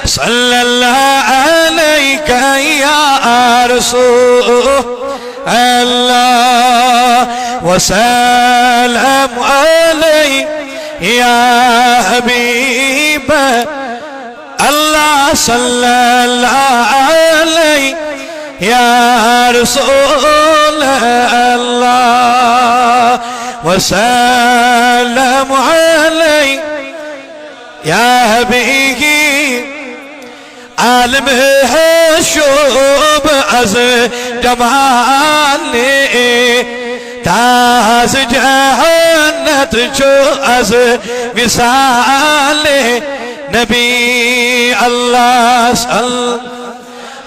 صلى الله عليك يا رسول الله وسلام عليك يا حبيب الله صلى الله عليك يا رسول الله وسلام عليك يا حبيبي عالم الشوب از جمالي تاز جهنت جو از وصالي نبي الله صل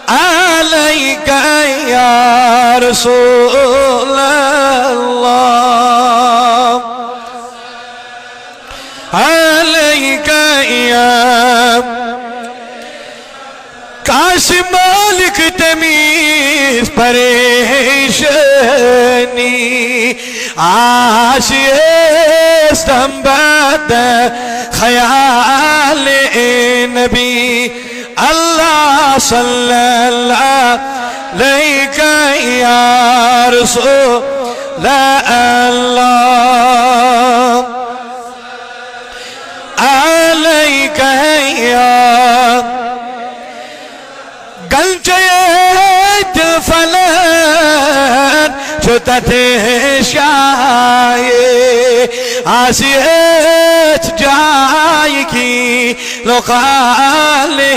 عليك يا رسول الله عليك يا काश मालिक तमीज परेशानी आशिए स्तंभत ख्याल नबी अल्लाह सल्लल्लाहु अलैहि या रसूल अल्लाह अलैका या गलचयत फलन छुतते शाये आसियत जाय की लोकाले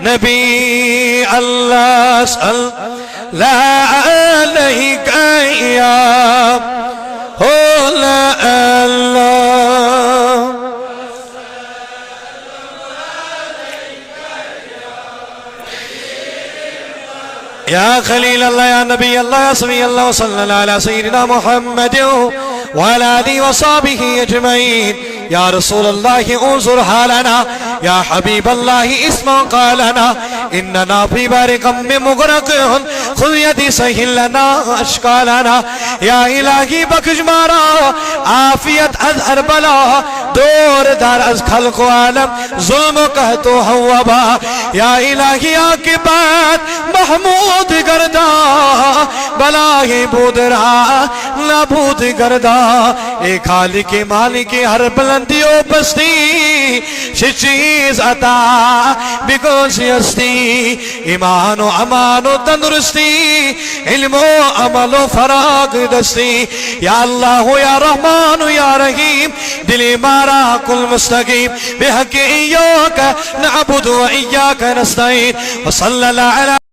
नबी अल्लाह सल्लल्लाहु अलैहि या हो अल्लाह يا خليل الله يا نبي الله يا سمي الله وصلى الله على سيدنا محمد وعلى آله وصحبه أجمعين يا رسول الله انظر حالنا يا حبيب الله اسمع قالنا إننا في بار غم مغرق خذ يدي سهل لنا أشكالنا يا إلهي بخش مارا عافيت أظهر بلا دور دار از خلق عالم ظلم कहतो हवा या इलाही आकिबत महमूद गर्दा बलाही बुदरा नाबूद गर्दा एक खालिक मालिक हर बुलंदियों बस्ती चीज अता बिगोसी हस्ती ईमानो अमानो तंदुरुस्ती इल्मो अमलो फराग दस्ती या अल्लाह या रहमान या रहीम दिली मारा कुल मुस्तकीम बिहक़ इय्याका नअबुदु व इय्याका नस्तईन व सल्लल्लाहु